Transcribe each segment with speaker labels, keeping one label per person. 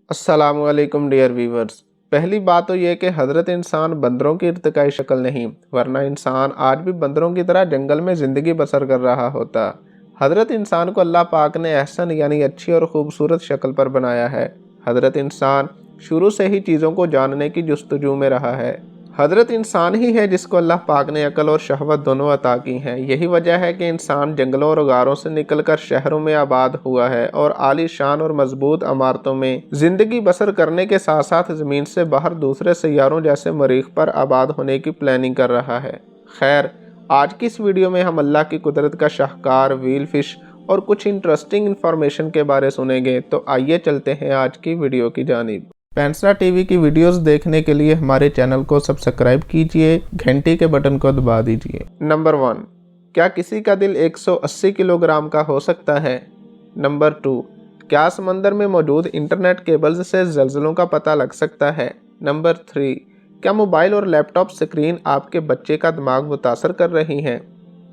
Speaker 1: अस्सलाम वालेकुम dear viewers. पहली बात तो ये कि हज़रत इंसान बंदरों की इर्तिकाई शक्ल नहीं, वरना इंसान आज भी बंदरों की तरह जंगल में ज़िंदगी बसर कर रहा होता। हज़रत इंसान को अल्लाह पाक ने एहसन यानी अच्छी और ख़ूबसूरत शक्ल पर बनाया है। हज़रत इंसान शुरू से ही चीज़ों को जानने की जुस्तजू में रहा है। हज़रत इंसान ही है जिसको अल्लाह पाक ने अकल और शहवत दोनों अता की हैं। यही वजह है कि इंसान जंगलों और गारों से निकलकर शहरों में आबाद हुआ है और आलीशान और मजबूत इमारतों में ज़िंदगी बसर करने के साथ साथ ज़मीन से बाहर दूसरे सैयारों जैसे मरीख पर आबाद होने की प्लानिंग कर रहा है। खैर, आज की इस वीडियो में हम अल्लाह की कुदरत का शाहकार, व्हील फिश और कुछ इंटरेस्टिंग इन्फॉर्मेशन के बारे सुनेंगे। तो आइए चलते हैं आज की वीडियो की जानिब। पेंसरा टीवी की वीडियोस देखने के लिए हमारे चैनल को सब्सक्राइब कीजिए, घंटी के बटन को दबा दीजिए। नंबर 1, क्या किसी का दिल 180 किलोग्राम का हो सकता है? नंबर 2, क्या समंदर में मौजूद इंटरनेट केबल्स से ज़लज़लों का पता लग सकता है? नंबर 3, क्या मोबाइल और लैपटॉप स्क्रीन आपके बच्चे का दिमाग मुतासर कर रही हैं?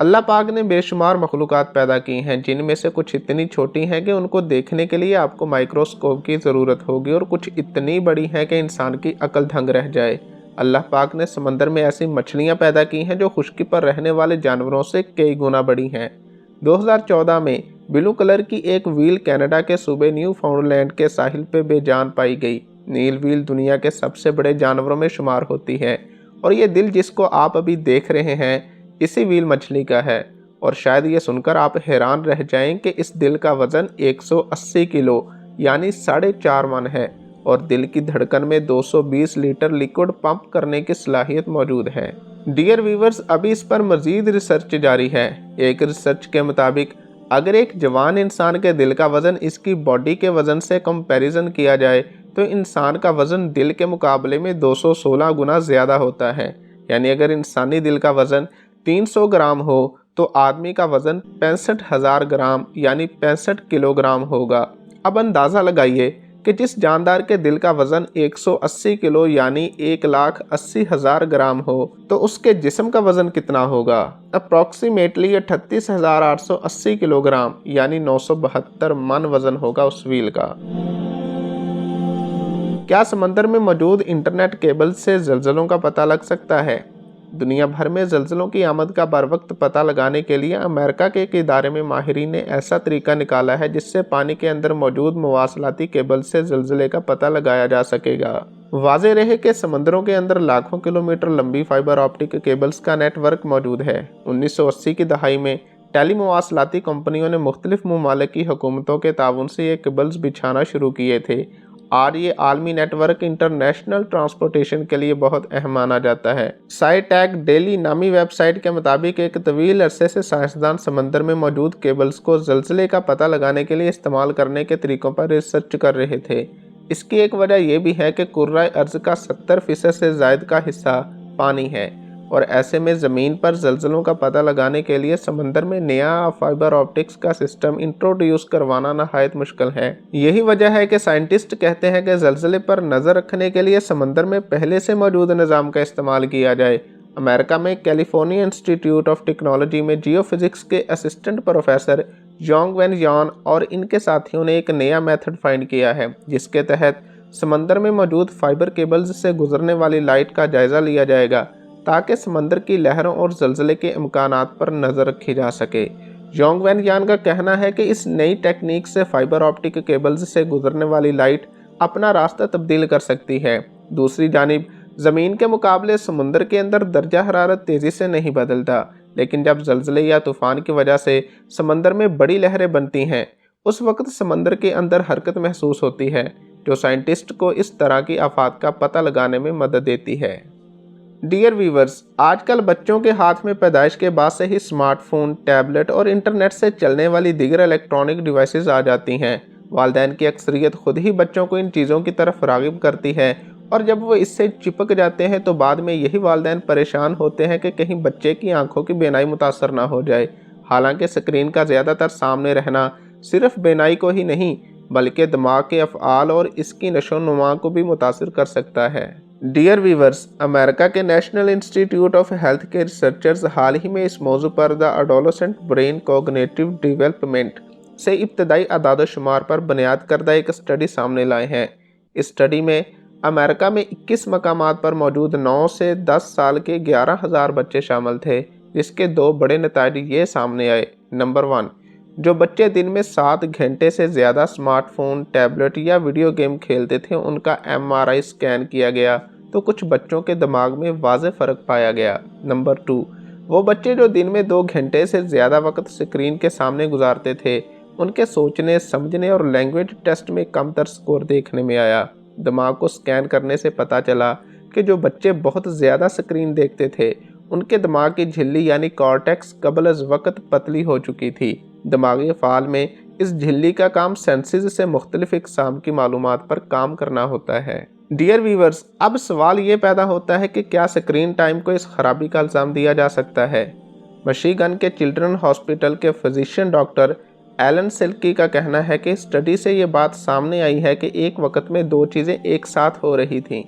Speaker 1: अल्लाह पाक ने बेशुमार मखलूक़ात पैदा की हैं, जिनमें से कुछ इतनी छोटी हैं कि उनको देखने के लिए आपको माइक्रोस्कोप की ज़रूरत होगी और कुछ इतनी बड़ी हैं कि इंसान की अकल दंग रह जाए। अल्लाह पाक ने समंदर में ऐसी मछलियाँ पैदा की हैं जो खुश्की पर रहने वाले जानवरों से कई गुना बड़ी हैं। 2014 में ब्लू कलर की एक व्हील कनाडा के सूबे न्यू फाउंडलैंड के साहिल पे बेजान पाई गई। नील व्हील दुनिया के सबसे बड़े जानवरों में शुमार होती है और ये दिल जिसको आप अभी देख रहे हैं इसी व्हील मछली का है। और शायद ये सुनकर आप हैरान रह जाएं कि इस दिल का वजन 180 किलो यानी 4.5 मन है और दिल की धड़कन में 220 लीटर लिक्विड पंप करने की सलाहियत मौजूद है। डियर व्यूवर्स, अभी इस पर मजीद रिसर्च जारी है। एक रिसर्च के मुताबिक अगर एक जवान इंसान के दिल का वजन इसकी बॉडी के वजन से कंपैरिजन किया जाए तो इंसान का वजन दिल के मुकाबले में 216 गुना ज़्यादा होता है। यानी अगर इंसानी दिल का वजन 300 ग्राम हो तो आदमी का वजन 65,000 ग्राम यानी 65 किलोग्राम होगा। अब अंदाज़ा लगाइए कि जिस जानदार के दिल का वजन 180 किलो यानी 1,80,000 ग्राम हो तो उसके जिस्म का वजन कितना होगा? अप्रॉक्सीमेटली 38,880 किलोग्राम यानी 972 मन वजन होगा उस व्हील का। क्या समंदर में मौजूद इंटरनेट केबल से ज़लज़लों का पता लग सकता है? दुनिया भर में ज़लज़लों की आमद का बर वक्त पता लगाने के लिए अमेरिका के एक इदारे में माहिरीन ने ऐसा तरीका निकाला है जिससे पानी के अंदर मौजूद मवासलाती केबल से ज़लज़ले का पता लगाया जा सकेगा। वाज़ेह रहे कि समंदरों के अंदर लाखों किलोमीटर लंबी फाइबर ऑप्टिक केबल्स का नेटवर्क मौजूद है। 1980 की दहाई में टेली मवासलाती कंपनियों ने मुख्तलिफ ममालिक की हुकूमतों के ताउन से ये केबल्स बिछाना शुरू किए थे। आज ये आलमी नेटवर्क इंटरनेशनल ट्रांसपोर्टेशन के लिए बहुत अहम माना जाता है। साइटैक डेली नामी वेबसाइट के मुताबिक एक तवील अरसे से साइंसदान समंदर में मौजूद केबल्स को ज़लज़ले का पता लगाने के लिए इस्तेमाल करने के तरीकों पर रिसर्च कर रहे थे। इसकी एक वजह यह भी है कि कुर्राए अर्ज़ का 70% से ज़ायद का हिस्सा पानी है और ऐसे में ज़मीन पर ज़लज़लों का पता लगाने के लिए समंदर में नया फाइबर ऑप्टिक्स का सिस्टम इंट्रोड्यूस करवाना नहायत मुश्किल है। यही वजह है कि साइंटिस्ट कहते हैं कि ज़लज़ले पर नज़र रखने के लिए समंदर में पहले से मौजूद निज़ाम का इस्तेमाल किया जाए। अमेरिका में कैलिफोर्निया इंस्टीट्यूट ऑफ टेक्नोलॉजी में जियोफिजिक्स के असिस्टेंट प्रोफेसर जोंग वेन यान और इनके साथियों ने एक नया मेथड फाइंड किया है जिसके तहत समंदर में मौजूद फाइबर केबल्स से गुजरने वाली लाइट का जायज़ा लिया जाएगा ताकि समंदर की लहरों और ज़लज़ले के इम्कानात पर नज़र रखी जा सके। जोंग वेन यान का कहना है कि इस नई टेक्निक से फाइबर ऑप्टिक केबल्स से गुजरने वाली लाइट अपना रास्ता तब्दील कर सकती है। दूसरी जानिब ज़मीन के मुकाबले समुंदर के अंदर दर्जा हरारत तेज़ी से नहीं बदलता, लेकिन जब ज़लज़ले या तूफ़ान की वजह से समंदर में बड़ी लहरें बनती हैं उस वक्त समंदर के अंदर हरकत महसूस होती है जो साइंटिस्ट को इस तरह की आफात का पता लगाने में मदद देती है। डियर व्यूवर्स, आजकल बच्चों के हाथ में पैदाइश के बाद से ही स्मार्टफोन, टैबलेट और इंटरनेट से चलने वाली दीगर इलेक्ट्रॉनिक डिवाइसेस आ जाती हैं। वालिदैन की अक्सरियत खुद ही बच्चों को इन चीज़ों की तरफ राग़िब करती है और जब वो इससे चिपक जाते हैं तो बाद में यही वालिदैन परेशान होते हैं कि कहीं बच्चे की आंखों की बेनाई मुतासर ना हो जाए। हालांकि स्क्रीन का ज़्यादातर सामने रहना सिर्फ बेनाई को ही नहीं बल्कि दिमाग के अफ़आल और इसकी नशोनुमा को भी मुतासर कर सकता है। डियर वीवर्स, अमेरिका के नेशनल इंस्टीट्यूट ऑफ हेल्थ के रिसर्चर्स हाल ही में इस मौजू पर the adolescent brain cognitive development से इब्तदाई आदाद शुमार पर बुनियाद करदा एक स्टडी सामने लाए हैं। इस स्टडी में अमेरिका में 21 मकामात पर मौजूद 9 से 10 साल के 11,000 बच्चे शामिल थे, जिसके 2 बड़े नतीजे ये सामने आए। नंबर 1, जो बच्चे दिन में 7 घंटे से ज़्यादा स्मार्टफोन, टैबलेट या वीडियो गेम खेलते थे, उनका MRI स्कैन किया गया तो कुछ बच्चों के दिमाग में वाज़ेह फ़र्क पाया गया। नंबर 2, वो बच्चे जो दिन में 2 घंटे से ज़्यादा वक्त स्क्रीन के सामने गुजारते थे, उनके सोचने, समझने और लैंग्वेज टेस्ट में कमतर स्कोर देखने में आया। दिमाग को स्कैन करने से पता चला कि जो बच्चे बहुत ज़्यादा स्क्रीन देखते थे, उनके दिमाग की झिल्ली यानी कॉर्टेक्स कबल अज़ वक्त पतली हो चुकी थी। दिमागी फ़ाल में इस झिल्ली का काम सेंसेस से मुख्तलिफ इक़साम की मालूमात पर काम करना होता है। डियर व्यूवर्स, अब सवाल ये पैदा होता है कि क्या स्क्रीन टाइम को इस खराबी का इल्ज़ाम दिया जा सकता है? मिशिगन के चिल्ड्रन हॉस्पिटल के फिजिशियन डॉक्टर एलन सिल्की का कहना है कि स्टडी से ये बात सामने आई है कि एक वक्त में 2 चीज़ें एक साथ हो रही थीं,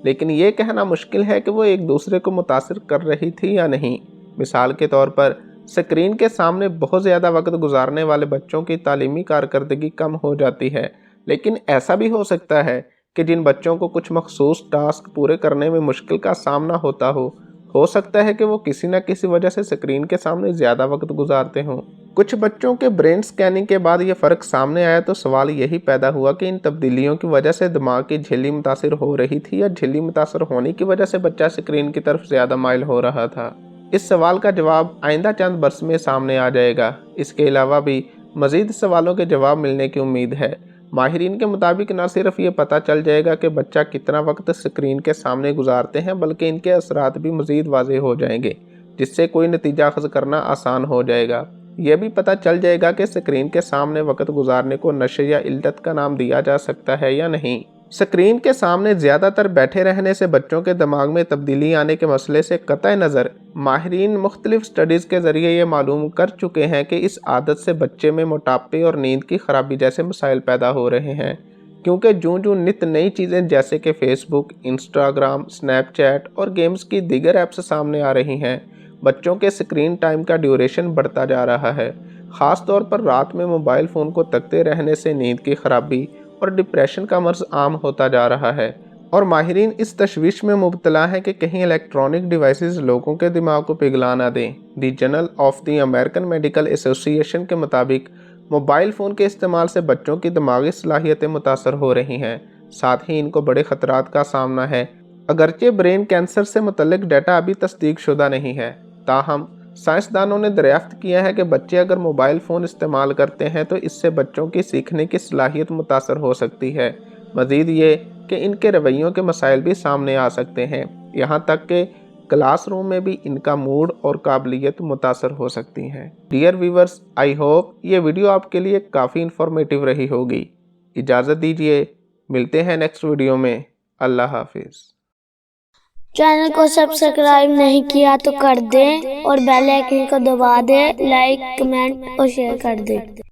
Speaker 1: लेकिन ये कहना मुश्किल है कि वो एक दूसरे को मुतासिर कर रही थी या नहीं। मिसाल के तौर पर स्क्रीन के सामने बहुत ज़्यादा वक्त गुजारने वाले बच्चों की तालीमी कारकर्दगी कम हो जाती है, लेकिन ऐसा भी हो सकता है कि जिन बच्चों को कुछ मखसूस टास्क पूरे करने में मुश्किल का सामना होता हो सकता है कि वो किसी न किसी वजह से स्क्रीन के सामने ज़्यादा वक्त गुजारते हों। कुछ बच्चों के ब्रेन स्कैनिंग के बाद ये फ़र्क सामने आया तो सवाल यही पैदा हुआ कि इन तब्दीलियों की वजह से दिमाग की झिल्ली मुतासिर हो रही थी या झिल्ली मुतासिर होने की वजह से बच्चा स्क्रीन की तरफ ज़्यादा माइल हो रहा था। इस सवाल का जवाब आइंदा चंद बरस में सामने आ जाएगा। इसके अलावा भी मज़ीद सवालों के जवाब मिलने की उम्मीद है। माहिरीन के मुताबिक न सिर्फ ये पता चल जाएगा कि बच्चा कितना वक्त स्क्रीन के सामने गुजारते हैं, बल्कि इनके असरात भी मज़ीद वाज़ेह हो जाएंगे, जिससे कोई नतीजा अख़ज़ करना आसान हो जाएगा। यह भी पता चल जाएगा कि स्क्रीन के सामने वक्त गुजारने को नशे या इल्लत का नाम दिया जा सकता है या नहीं। स्क्रीन के सामने ज़्यादातर बैठे रहने से बच्चों के दिमाग में तब्दीली आने के मसले से कतई नज़र माहिरीन मुख्तलिफ स्टडीज़ के ज़रिए ये मालूम कर चुके हैं कि इस आदत से बच्चे में मोटापे और नींद की खराबी जैसे मसाइल पैदा हो रहे हैं, क्योंकि जूं नित नई चीज़ें जैसे कि फेसबुक, इंस्टाग्राम, स्नैपचैट और गेम्स की दीगर ऐप्स सामने आ रही हैं, बच्चों के स्क्रीन टाइम का ड्यूरेशन बढ़ता जा रहा है। ख़ास तौर पर रात में मोबाइल फ़ोन को तकते रहने से नींद की खराबी और डिप्रेशन का मर्ज़ आम होता जा रहा है, और माहिरीन इस तशवीश में मुब्तला हैं कि कहीं इलेक्ट्रॉनिक डिवाइसेस लोगों के दिमाग को पिघला ना दें। The journal of the American medical association के मुताबिक मोबाइल फ़ोन के इस्तेमाल से बच्चों की दिमागी सलाहियतें मुतासर हो रही हैं, साथ ही इनको बड़े ख़तरात का सामना है। अगरचे ब्रेन कैंसर से मुतल्लिक डाटा अभी तस्दीक शुदा नहीं है, ताहम साइंसदानों ने दरियाफ्त किया है कि बच्चे अगर मोबाइल फ़ोन इस्तेमाल करते हैं तो इससे बच्चों की सीखने की सलाहियत मुतासर हो सकती है। मज़ीद ये कि इनके रवैयों के मसाइल भी सामने आ सकते हैं, यहाँ तक कि क्लासरूम में भी इनका मूड और काबिलियत मुतासर हो सकती हैं। डियर व्यूवर्स, आई होप ये वीडियो आपके लिए काफ़ी इंफॉर्मेटिव रही होगी। इजाज़त दीजिए, मिलते हैं नेक्स्ट वीडियो में। अल्लाह हाफिज़।
Speaker 2: चैनल को सब्सक्राइब नहीं किया तो कर दें और बेल आइकन को दबा दें, लाइक, कमेंट और शेयर कर दें।